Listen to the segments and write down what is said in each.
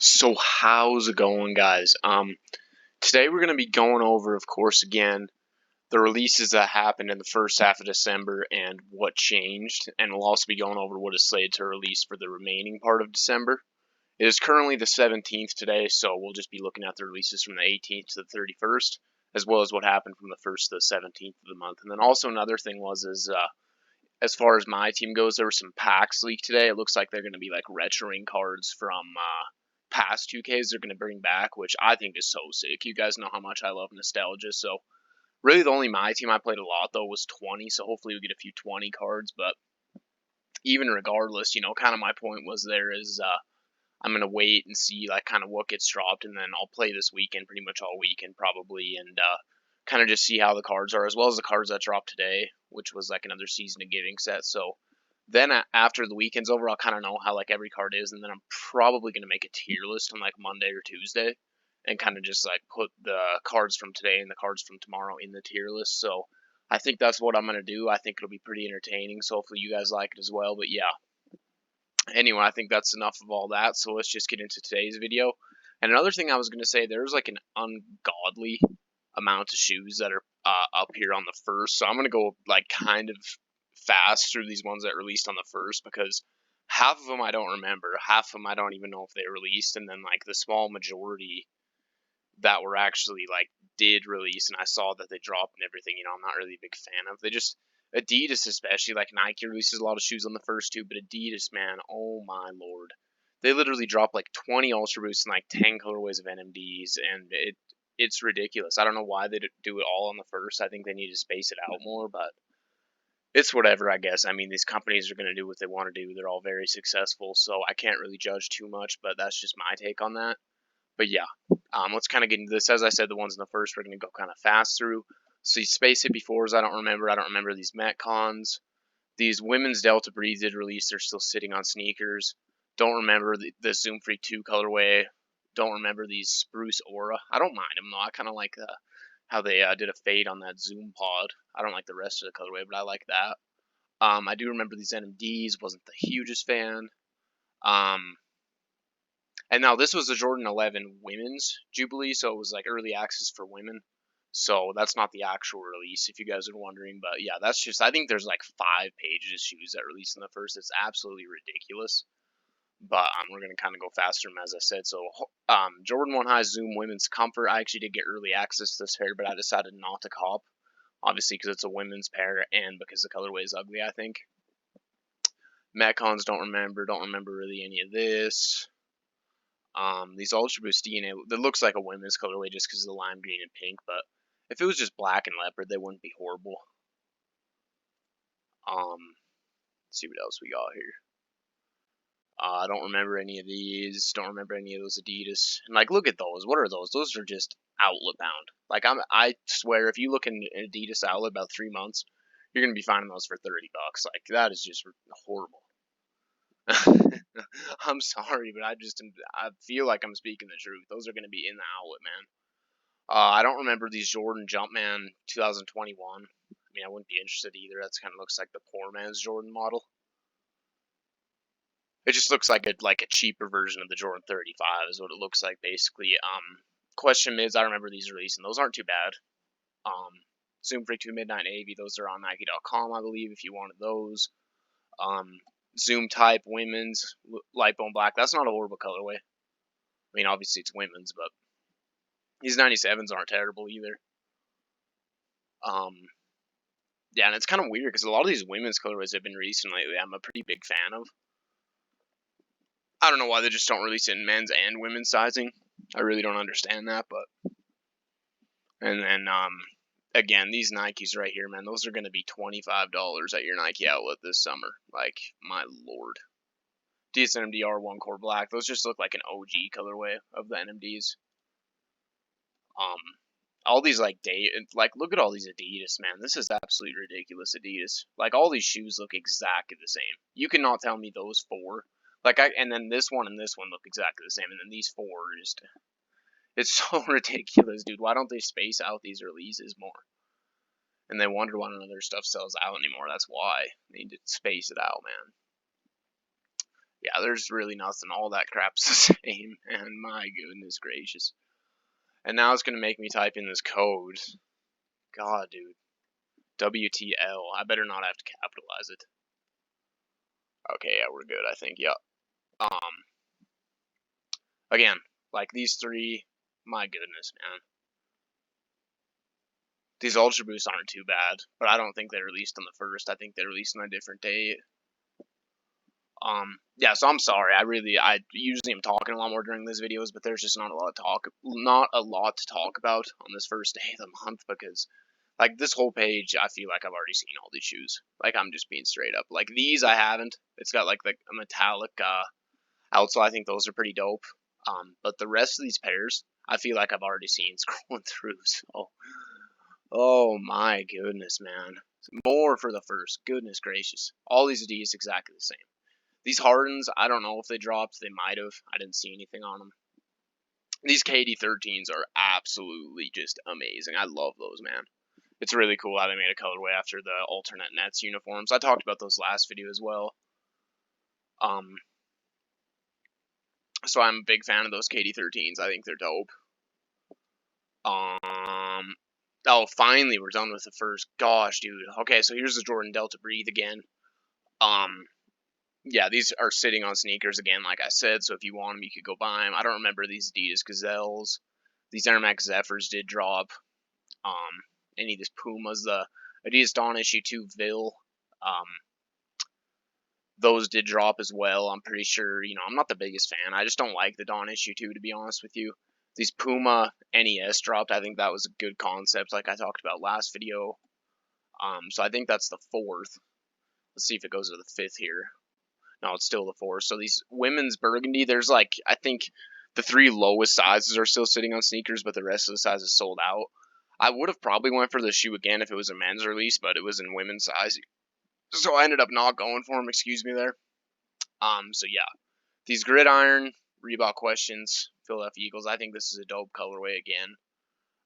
So how's it going, guys? Today we're gonna be going over, of course, again, the releases that happened in the first half of December and what changed, and we'll also be going over what is slated to release for the remaining part of December. It is currently the 17th today, so we'll just be looking at the releases from the 18th to the 31st, as well as what happened from the 1st to the 17th of the month. And then also another thing as far as my team goes, there were some packs leaked today. It looks like they're going to be like retroing cards from past 2Ks they're going to bring back, which I think is so sick. You guys know how much I love nostalgia, so really the only my team I played a lot though was 20, so hopefully we get a few 20 cards, but even regardless, kind of my point was there is I'm going to wait and see like kind of what gets dropped, and then I'll play this weekend pretty much all weekend probably, and kind of just see how the cards are, as well as the cards that dropped today, which was like another Season of Giving set. So then after the weekend's over, I'll kind of know how like every card is, and then I'm probably going to make a tier list on like Monday or Tuesday, and kind of just like put the cards from today and the cards from tomorrow in the tier list. So I think that's what I'm going to do. I think it'll be pretty entertaining, so hopefully you guys like it as well. But yeah, anyway, I think that's enough of all that, so let's just get into today's video. And another thing I was going to say, there's like an ungodly amount of shoes that are up here on the first, so I'm going to go like kind of fast through these ones that released on the first, because half of them I don't remember, half of them I don't even know if they released, and then like the small majority that were actually like did release and I saw that they dropped and everything, I'm not really a big fan of. They just Adidas, especially, like Nike releases a lot of shoes on the first two, but Adidas, man, oh my lord, they literally drop like 20 Ultra Boosts and like 10 colorways of NMDs, and it's ridiculous. I don't know why they do it all on the first. I think they need to space it out more, but it's whatever, I guess. I mean, these companies are going to do what they want to do. They're all very successful, so I can't really judge too much, but that's just my take on that. But yeah, let's kind of get into this. As I said, the ones in the first we're going to go kind of fast through. So these Space Hippie 4s, I don't remember. I don't remember these Metcons. These women's Delta Breeze did release. They're still sitting on sneakers. Don't remember the Zoom Freak 2 colorway. Don't remember these Spruce Aura. I don't mind them, though. I kind of like how they did a fade on that Zoom pod. I don't like the rest of the colorway, but I like that. I do remember these NMDs. Wasn't the hugest fan. And now this was the Jordan 11 women's Jubilee, so it was like early access for women. So that's not the actual release, if you guys are wondering. But yeah, that's just, I think there's like 5 pages of shoes that released in the first. It's absolutely ridiculous. But we're going to kind of go faster, as I said. So Jordan 1 High Zoom Women's Comfort. I actually did get early access to this pair, but I decided not to cop. Obviously, because it's a women's pair and because the colorway is ugly, I think. Metcons, don't remember really any of this. These Ultra Boost DNA, that looks like a women's colorway just because of the lime green and pink, but if it was just black and leopard, they wouldn't be horrible. Let's see what else we got here. I don't remember any of these. Don't remember any of those Adidas. And like, look at those. What are those? Those are just outlet bound. Like, I swear, if you look in an Adidas outlet about 3 months, you're gonna be finding those for $30. Like, that is just horrible. I'm sorry, but I feel like I'm speaking the truth. Those are going to be in the outlet, man. I don't remember these Jordan Jumpman 2021. I mean, I wouldn't be interested either. That's kind of looks like the poor man's Jordan model. It just looks like a cheaper version of the Jordan 35 is what it looks like basically. Question Mids, I remember these releasing. Those aren't too bad. Zoom Freak 2 Midnight Navy, those are on Nike.com, I believe, if you wanted those. Zoom Type Women's Light Bone Black. That's not a horrible colorway. I mean, obviously it's women's, but these 97s aren't terrible either. Yeah, and it's kind of weird because a lot of these women's colorways have been releasing lately, I'm a pretty big fan of. I don't know why they just don't release it in men's and women's sizing. I really don't understand that, but. And then, again, these Nikes right here, man, those are going to be $25 at your Nike outlet this summer. Like, my lord. DSNMDR 1 Core Black, those just look like an OG colorway of the NMDs. All these like look at all these Adidas, man. This is absolutely ridiculous, Adidas. Like, all these shoes look exactly the same. You cannot tell me those 4. And then this one and this one look exactly the same, and then these 4 are just, it's so ridiculous, dude. Why don't they space out these releases more? And they wonder why none of their stuff sells out anymore. That's why they need to space it out, man. Yeah, there's really nothing. All that crap's the same, and my goodness gracious. And now it's going to make me type in this code. God, dude. WTL. I better not have to capitalize it. Okay, yeah, we're good, I think. Yep. Again, like these three, my goodness, man. These Ultra Boosts aren't too bad, but I don't think they released on the first. I think they released on a different date. Yeah, so I'm sorry. I usually am talking a lot more during these videos, but there's just not a lot to talk about on this first day of the month because, like, this whole page, I feel like I've already seen all these shoes. Like, I'm just being straight up. Like, these I haven't. It's got, like, a metallic, outsole. I think those are pretty dope. But the rest of these pairs, I feel like I've already seen scrolling through, so. Oh my goodness, man. More for the first. Goodness gracious. All these Adidas exactly the same. These Hardens, I don't know if they dropped. They might have. I didn't see anything on them. These KD13s are absolutely just amazing. I love those, man. It's really cool how they made a colorway after the alternate Nets uniforms. I talked about those last video as well. So I'm a big fan of those KD13s. I think they're dope. Oh, finally, we're done with the first. Gosh, dude. Okay, so here's the Jordan Delta Breathe again. Yeah, these are sitting on sneakers again, like I said, so if you want them, you could go buy them. I don't remember these Adidas Gazelles. These Air Max Zephyrs did drop. Any of these Pumas, the Adidas Dawn Issue 2 Ville, those did drop as well. I'm pretty sure, I'm not the biggest fan. I just don't like the Dawn Issue 2, to be honest with you. These Puma NES dropped. I think that was a good concept, like I talked about last video. So I think that's the fourth. Let's see if it goes to the fifth here. No, it's still the fourth. So these women's burgundy, there's like, I think the three lowest sizes are still sitting on sneakers, but the rest of the sizes sold out. I would have probably went for the shoe again if it was a men's release, but it was in women's size. So I ended up not going for them, excuse me there. So yeah. These Gridiron, Reebok Questions, Philadelphia Eagles, I think this is a dope colorway again.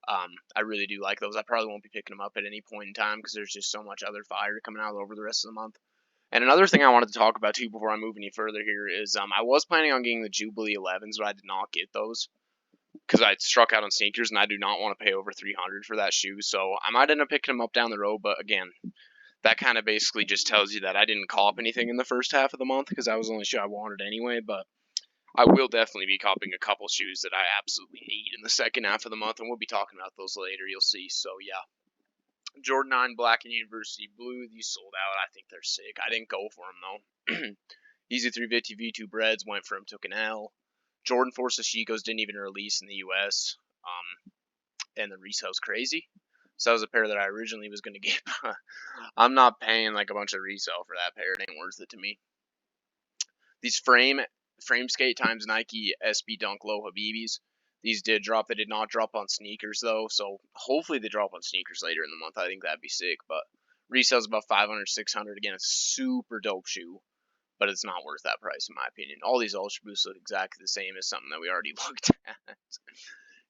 I really do like those. I probably won't be picking them up at any point in time because there's just so much other fire coming out over the rest of the month. And another thing I wanted to talk about too before I move any further here is I was planning on getting the Jubilee 11s, but I did not get those because I struck out on sneakers and I do not want to pay over $300 for that shoe. So I might end up picking them up down the road, but again, that kind of basically just tells you that I didn't cop anything in the first half of the month because that was the only shoe I wanted anyway. But I will definitely be copping a couple shoes that I absolutely need in the second half of the month, and we'll be talking about those later. You'll see. So yeah. Jordan 9 Black and University Blue, these sold out. I think they're sick. I didn't go for them, though. Easy 350 V2 Breads, went for them, took an L. Jordan Force Ashikos didn't even release in the U.S., and the resale's crazy. So that was a pair that I originally was going to get. I'm not paying like a bunch of resale for that pair. It ain't worth it to me. These frame skate times Nike SB Dunk Low Habibis. These did drop. They did not drop on sneakers though, so hopefully they drop on sneakers later in the month. I think that'd be sick. But resale's about 500, 600. Again, it's a super dope shoe, but it's not worth that price in my opinion. All these Ultra Boosts look exactly the same as something that we already looked at.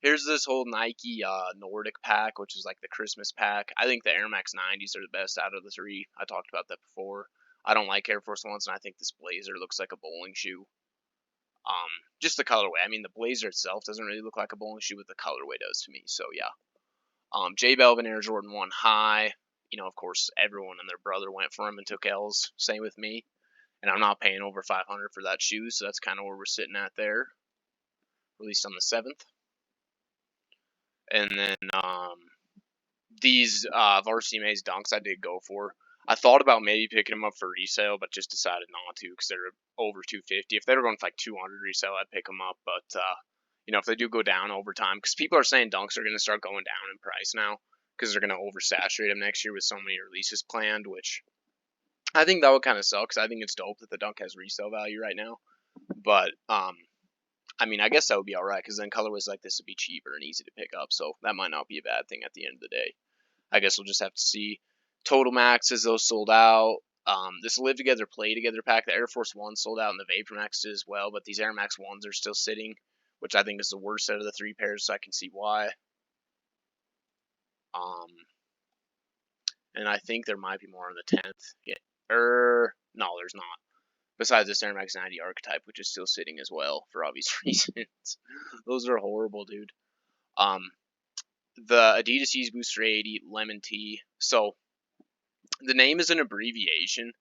Here's this whole Nike Nordic Pack, which is like the Christmas pack. I think the Air Max 90s are the best out of the three. I talked about that before. I don't like Air Force Ones, and I think this Blazer looks like a bowling shoe. Just the colorway. I mean, the Blazer itself doesn't really look like a bowling shoe, but the colorway does to me. So yeah. J Balvin Air Jordan 1 High. Of course, everyone and their brother went for him and took L's. Same with me. And I'm not paying over $500 for that shoe, so that's kind of where we're sitting at there. Released on the 7th. And then these Varsity Maze Dunks I did go for. I thought about maybe picking them up for resale, but just decided not to because they're over $250. If they were going for like $200 resale, I'd pick them up. But if they do go down over time, because people are saying Dunks are going to start going down in price now because they're going to oversaturate them next year with so many releases planned, which I think that would kind of suck because I think it's dope that the Dunk has resale value right now. But I mean, I guess that would be alright because then colorways like this would be cheaper and easy to pick up. So that might not be a bad thing at the end of the day. I guess we'll just have to see. Total Maxes, those sold out. This Live Together, Play Together pack, the Air Force One sold out and the Vapor Max did as well, but these Air Max 1s are still sitting, which I think is the worst out of the three pairs, so I can see why. And I think there might be more on the 10th. Yeah. No, there's not. Besides the Center Max 90 archetype, which is still sitting as well for obvious reasons. Those are horrible, dude. The Adidas Yeezy Booster 80 Lemon Tea. So the name is an abbreviation,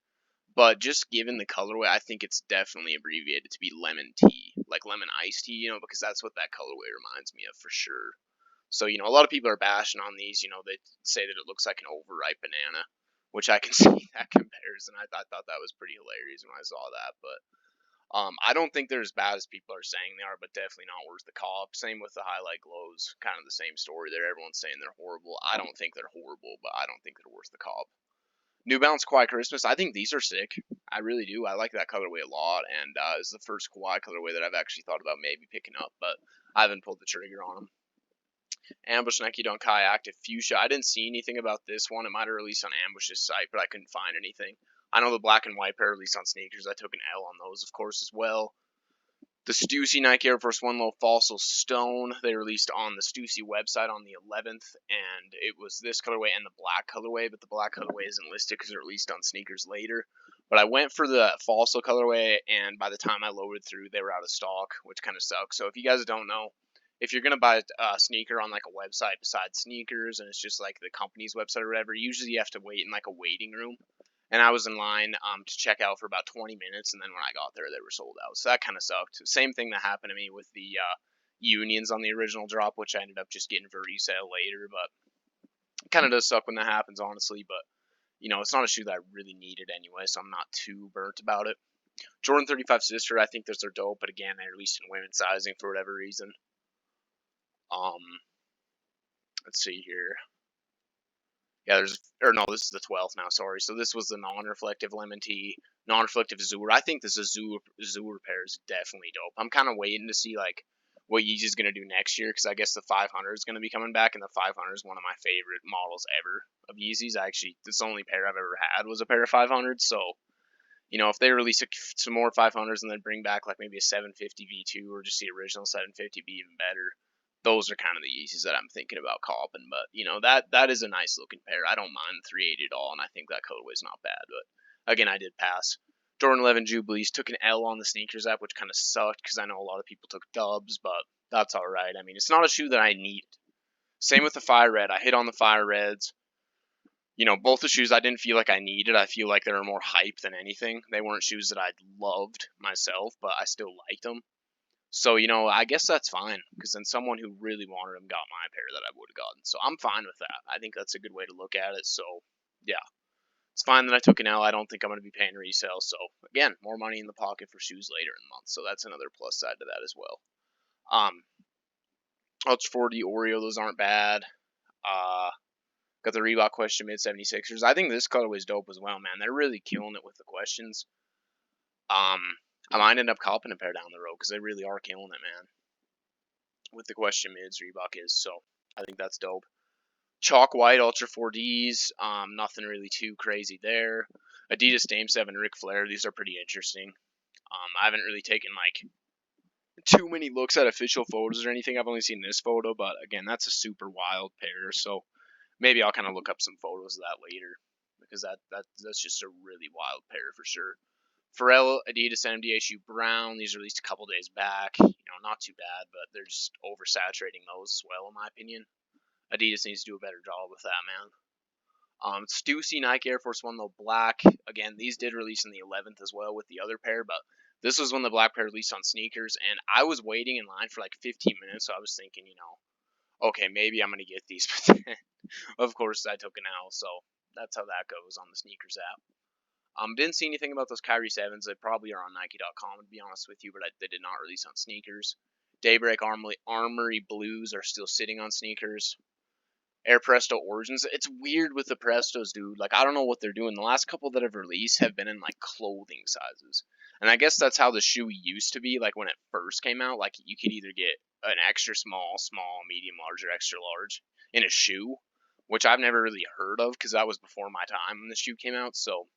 but just given the colorway, I think it's definitely abbreviated to be lemon tea, like lemon iced tea, because that's what that colorway reminds me of for sure. So, a lot of people are bashing on these, they say that it looks like an overripe banana, which I can see that comparison. I thought that was pretty hilarious when I saw that, but I don't think they're as bad as people are saying they are, but definitely not worth the cop. Same with the highlight glows, kind of the same story there. Everyone's saying they're horrible. I don't think they're horrible, but I don't think they're worth the cop. New Balance Quiet Christmas. I think these are sick. I really do. I like that colorway a lot, and it's the first Kawhi colorway that I've actually thought about maybe picking up, but I haven't pulled the trigger on them. Ambush Nike Dunk High Active Fuchsia. I didn't see anything about this one. It might have released on Ambush's site, but I couldn't find anything. I know the black and white pair released on sneakers. I took an L on those, of course, as well. The Stussy Nike Air Force One Low Fossil Stone, they released on the Stussy website on the 11th, and it was this colorway and the black colorway, but the black colorway isn't listed because it released on sneakers later. But I went for the Fossil colorway, and by the time I loaded through, they were out of stock, which kind of sucks. So if you guys don't know, if you're going to buy a sneaker on like a website besides sneakers, and it's just like the company's website or whatever, usually you have to wait in like a waiting room. And I was in line to check out for about 20 minutes, and then when I got there, they were sold out. So that kind of sucked. Same thing that happened to me with the unions on the original drop, which I ended up just getting for resale later. But it kind of does suck when that happens, honestly. But, it's not a shoe that I really needed anyway, so I'm not too burnt about it. Jordan 35 Sister, I think those are dope, but again, they released in women's sizing for whatever reason. Let's see here. Yeah, this is the 12th now, sorry. So this was the non-reflective lemon tea, non-reflective Azure. I think this Azure pair is definitely dope. I'm kind of waiting to see, like, what Yeezy's going to do next year, because I guess the 500 is going to be coming back, and the 500 is one of my favorite models ever of Yeezys. This the only pair I've ever had was a pair of 500s, so, if they release some more 500s and then bring back, like, maybe a 750 V2 or just the original 750 be even better. Those are kind of the Yeezys that I'm thinking about copping, but that is a nice looking pair. I don't mind the 380 at all, and I think that colorway is not bad. But again, I did pass. Jordan 11 Jubilees took an L on the sneakers app, which kind of sucked because I know a lot of people took dubs, but that's all right. I mean, it's not a shoe that I needed. Same with the Fire Red. I hit on the Fire Reds. Both the shoes I didn't feel like I needed. I feel like they were more hype than anything. They weren't shoes that I loved myself, but I still liked them. So, I guess that's fine, because then someone who really wanted them got my pair that I would have gotten. So I'm fine with that. I think that's a good way to look at it. So, yeah. It's fine that I took an L. I don't think I'm going to be paying resale. So, again, more money in the pocket for shoes later in the month. So that's another plus side to that as well. Ultra 40 Oreo, those aren't bad. Got the Reebok Question Mid 76ers. I think this colorway is dope as well, man. They're really killing it with the questions. I might end up copping a pair down the road because they really are killing it, man. With the question mids, Reebok is, so I think that's dope. Chalk White Ultra 4Ds, nothing really too crazy there. Adidas Dame 7 Ric Flair, these are pretty interesting. I haven't really taken like too many looks at official photos or anything. I've only seen this photo, but again, that's a super wild pair, so maybe I'll kind of look up some photos of that later because that's just a really wild pair for sure. Pharrell Adidas NMDHU Brown, these released a couple days back. Not too bad, but they're just oversaturating those as well, in my opinion. Adidas needs to do a better job with that, man. Stussy Nike Air Force One Low Black. Again, these did release on the 11th as well with the other pair, but this was when the black pair released on sneakers, and I was waiting in line for like 15 minutes, so I was thinking, okay, maybe I'm going to get these, but then, of course, I took an L, so that's how that goes on the sneakers app. Didn't see anything about those Kyrie 7s. They probably are on Nike.com, to be honest with you, but they did not release on sneakers. Daybreak Armory Blues are still sitting on sneakers. Air Presto Origins. It's weird with the Prestos, dude. Like, I don't know what they're doing. The last couple that have released have been in, like, clothing sizes. And I guess that's how the shoe used to be, like, when it first came out. Like, you could either get an extra small, medium, large, or extra large in a shoe, which I've never really heard of because that was before my time when the shoe came out, so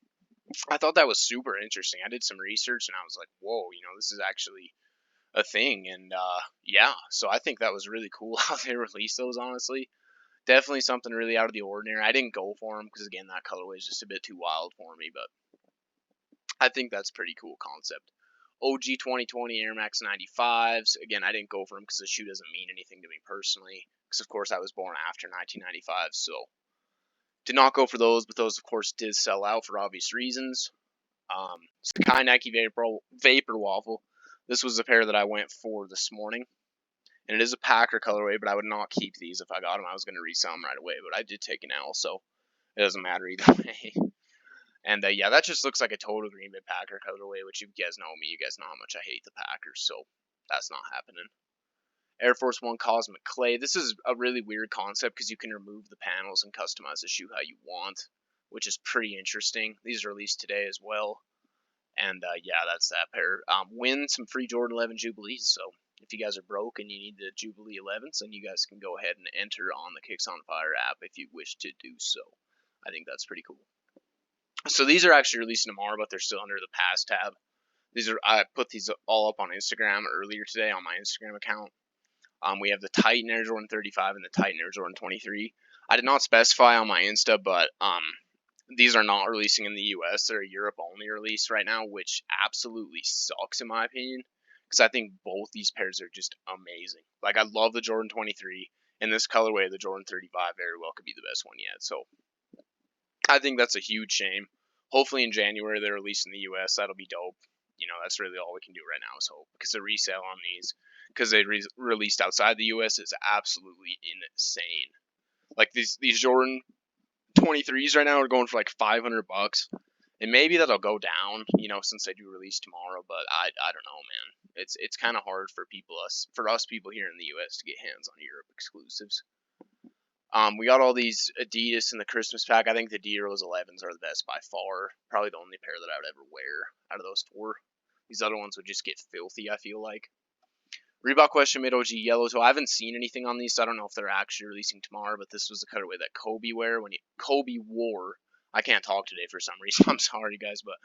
I thought that was super interesting. I did some research and I was like, whoa, this is actually a thing. And yeah, so I think that was really cool how they released those, honestly. Definitely something really out of the ordinary. I didn't go for them because, again, that colorway is just a bit too wild for me. But I think that's a pretty cool concept. OG 2020 Air Max 95s. Again, I didn't go for them because the shoe doesn't mean anything to me personally. Because, of course, I was born after 1995, so did not go for those, but those, of course, did sell out for obvious reasons. It's the Kainakiv Vapor Waffle. This was a pair that I went for this morning. And it is a Packer colorway, but I would not keep these if I got them. I was going to resell them right away, but I did take an L, so it doesn't matter either way. And yeah, that just looks like a total Green Bay Packer colorway, which you guys know me. You guys know how much I hate the Packers, so that's not happening. Air Force One Cosmic Clay. This is a really weird concept because you can remove the panels and customize the shoe how you want, which is pretty interesting. These are released today as well. And yeah, that's that pair. Win some free Jordan 11 Jubilees. So if you guys are broke and you need the Jubilee 11s, then you guys can go ahead and enter on the Kicks on Fire app if you wish to do so. I think that's pretty cool. So these are actually releasing tomorrow, but they're still under the pass tab. I put these all up on Instagram earlier today on my Instagram account. We have the Titan Air Jordan 35 and the Titan Air Jordan 23. I did not specify on my Insta, but these are not releasing in the US. They're a Europe only release right now, which absolutely sucks in my opinion. Because I think both these pairs are just amazing. Like, I love the Jordan 23. In this colorway, the Jordan 35 very well could be the best one yet. So I think that's a huge shame. Hopefully in January they're released in the US. That'll be dope. You know, that's really all we can do right now is hope. Because the resale on these, because they released outside the US, is absolutely insane. Like, these Jordan 23s right now are going for like $500, and maybe that'll go down, you know, since they do release tomorrow. But I don't know, man. It's kind of hard for us people here in the U.S. to get hands on Europe exclusives. We got all these Adidas in the Christmas pack. I think the D Rose 11s are the best by far. Probably the only pair that I would ever wear out of those four. These other ones would just get filthy, I feel like. Reebok Question Mid OG Yellow. So I haven't seen anything on these, so I don't know if they're actually releasing tomorrow, but this was the colorway that Kobe wore. I can't talk today for some reason. I'm sorry, guys, but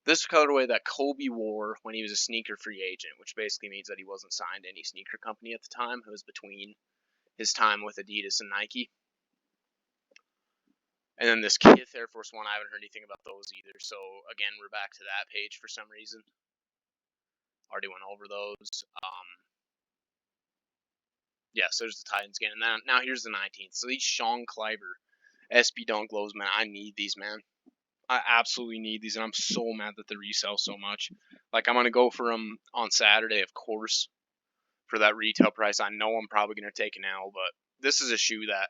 this colorway that Kobe wore when he was a sneaker free agent, which basically means that he wasn't signed to any sneaker company at the time. It was between his time with Adidas and Nike. And then this Kith Air Force One, I haven't heard anything about those either. So again, we're back to that page for some reason. Already went over those. Yeah, so there's the Titans again. And now here's the 19th. So these Sean Kleiber SB Dunk Lows, man, I need these, man. I absolutely need these, and I'm so mad that they resell so much. Like, I'm going to go for them on Saturday, of course, for that retail price. I know I'm probably going to take an L, but this is a shoe that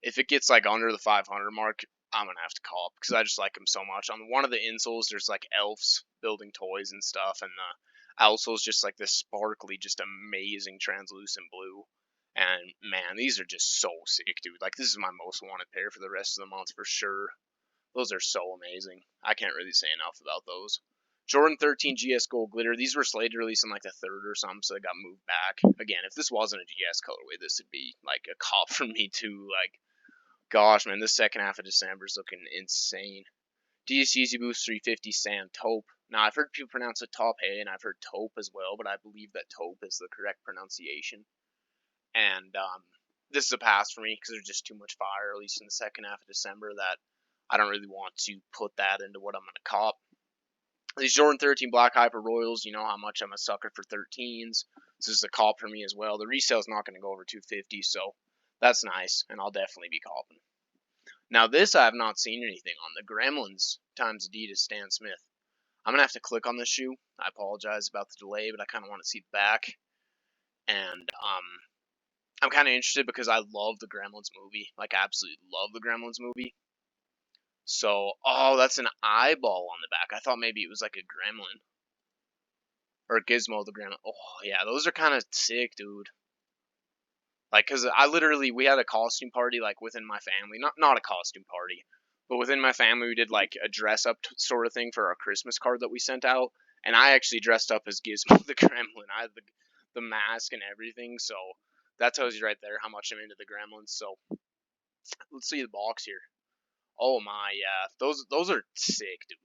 if it gets, like, under the 500 mark, I'm going to have to call up because I just like them so much. On one of the insoles, there's, like, elves building toys and stuff, and the outsole's just, like, this sparkly, just amazing translucent blue. And, man, these are just so sick, dude. Like, this is my most wanted pair for the rest of the month for sure. Those are so amazing. I can't really say enough about those. Jordan 13 GS Gold Glitter. These were slated to release in like the 3rd or something, so they got moved back. Again, if this wasn't a GS colorway, this would be like a cop for me too. Like, gosh, man, this second half of December is looking insane. DS Yeezy Boost 350 Sand Taupe. Now, I've heard people pronounce it Taupe, and I've heard Taupe as well, but I believe that Taupe is the correct pronunciation. And this is a pass for me because there's just too much fire, at least in the second half of December, that I don't really want to put that into what I'm going to cop. These Jordan 13 Black Hyper Royals, you know how much I'm a sucker for 13s. This is a cop for me as well. The resale is not going to go over 250, so that's nice, and I'll definitely be copping. Now this I have not seen anything on. The Gremlins times Adidas Stan Smith. I'm going to have to click on this shoe. I apologize about the delay, but I kind of want to see the back. And I'm kind of interested because I love the Gremlins movie. Like, I absolutely love the Gremlins movie. So, oh, that's an eyeball on the back. I thought maybe it was like a gremlin. Or a Gizmo the gremlin. Oh, yeah, those are kind of sick, dude. Like, because we had a costume party, like, within my family. Not a costume party, but within my family, we did, like, a dress-up sort of thing for our Christmas card that we sent out. And I actually dressed up as Gizmo the gremlin. I had the mask and everything, so that tells you right there how much I'm into the gremlins. So, let's see the box here. Oh my, yeah, those are sick, dude.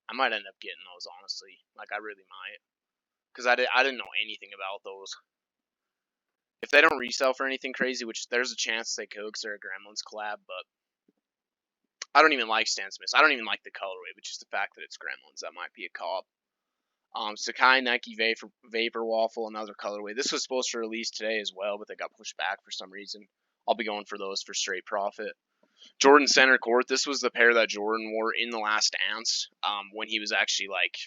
I might end up getting those, honestly. Like, I really might, because I didn't know anything about those. If they don't resell for anything crazy, which there's a chance they could, because they're a Gremlins collab, but I don't even like Stan Smiths. I don't even like the colorway, but just the fact that it's Gremlins, that might be a cop. Sakai Nike Vapor Waffle, another colorway. This was supposed to release today as well, but they got pushed back for some reason. I'll be going for those for straight profit. Jordan Center Court. This was the pair that Jordan wore in The Last Dance. When he was actually like,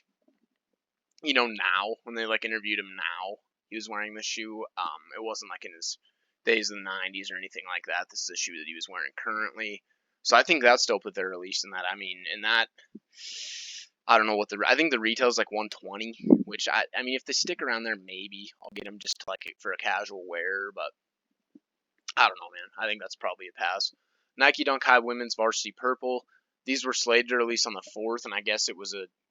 now when they like interviewed him now, he was wearing this shoe. It wasn't like in his days in the '90s or anything like that. This is a shoe that he was wearing currently. So I think that's dope that they're releasing that. I mean, in that, I don't know what I think the retail is like 120, which I mean, if they stick around there, maybe I'll get them just like for a casual wear, but I don't know, man. I think that's probably a pass. Nike Dunk High Women's Varsity Purple. These were slated to release on the 4th, and I guess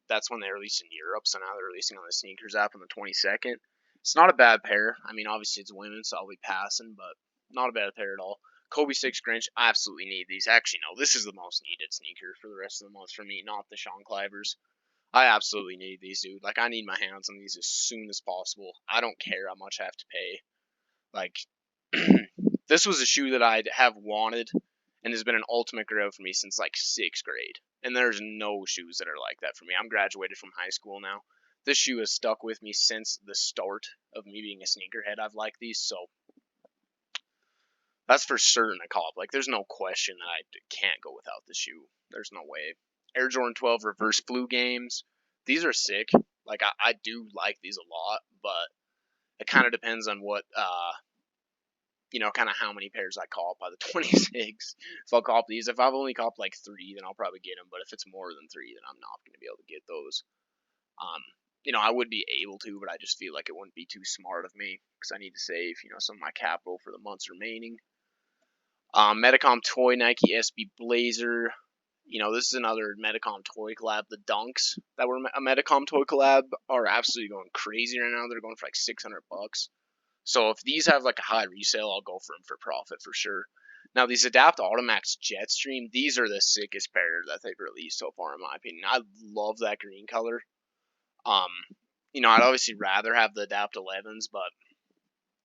that's when they released in Europe, so now they're releasing on the sneakers app on the 22nd. It's not a bad pair. I mean, obviously it's women, so I'll be passing, but not a bad pair at all. Kobe 6 Grinch, I absolutely need these. Actually, no, this is the most needed sneaker for the rest of the month for me, not the Sean Clivers. I absolutely need these, dude. Like, I need my hands on these as soon as possible. I don't care how much I have to pay. Like, this was a shoe that I'd have wanted and has been an ultimate grail for me since like 6th grade. And there's no shoes that are like that for me. I'm graduated from high school now. This shoe has stuck with me since the start of me being a sneakerhead. I've liked these, so that's for certain a cop. Like, there's no question that I can't go without the shoe. There's no way. Air Jordan 12 Reverse Blue Games. These are sick. Like, I do like these a lot, but it kind of depends on what, kind of how many pairs I cop by the 26. If I'll cop these, if I've only copped like 3, then I'll probably get them. But if it's more than 3, then I'm not going to be able to get those. I would be able to, but I just feel like it wouldn't be too smart of me because I need to save, some of my capital for the months remaining. Metacom Toy Nike SB Blazer. This is another Metacom toy collab. The Dunks that were a Metacom toy collab are absolutely going crazy right now. They're going for like $600. So if these have like a high resale, I'll go for them for profit for sure. Now these Adapt Automax Jetstream, these are the sickest pair that they've released so far in my opinion. I love that green color. I'd obviously rather have the Adapt 11s, but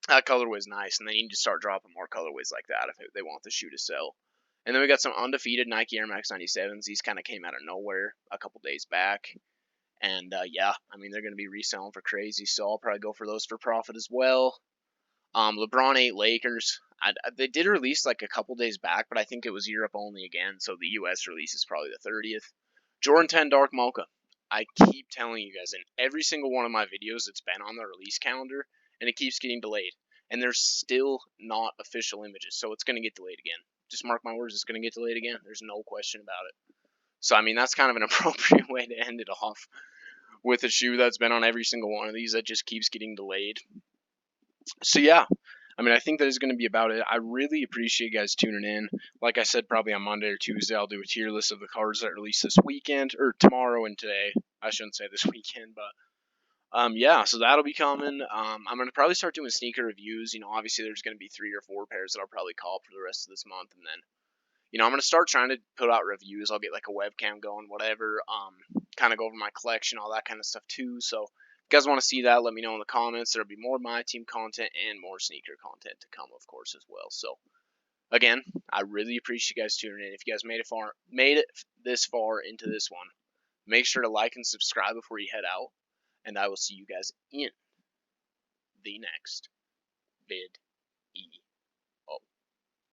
that colorway is nice, and they need to start dropping more colorways like that if they want the shoe to sell. And then we got some undefeated Nike Air Max 97s. These kind of came out of nowhere a couple days back. And I mean, they're going to be reselling for crazy, so I'll probably go for those for profit as well. LeBron 8 Lakers. They did release like a couple days back, but I think it was Europe only again, so the US release is probably the 30th. Jordan 10 Dark Mauka. I keep telling you guys in every single one of my videos it's been on the release calendar, and it keeps getting delayed. And there's still not official images, so it's going to get delayed again. Just mark my words, it's going to get delayed again. There's no question about it. So, I mean, that's kind of an appropriate way to end it off with a shoe that's been on every single one of these that just keeps getting delayed. So, yeah. I mean, I think that is going to be about it. I really appreciate you guys tuning in. Like I said, probably on Monday or Tuesday, I'll do a tier list of the cards that release this weekend, or tomorrow and today. I shouldn't say this weekend, but yeah, so that'll be coming. I'm going to probably start doing sneaker reviews. Obviously there's going to be 3 or 4 pairs that I'll probably call for the rest of this month, and then I'm going to start trying to put out reviews. I'll get like a webcam going, whatever. Kind of go over my collection, all that kind of stuff too. So if you guys want to see that, let me know in the comments. There'll be more My Team content and more sneaker content to come, of course, as well. So again, I really appreciate you guys tuning in. If you guys made it this far into this one, make sure to like and subscribe before you head out. And I will see you guys in the next vid.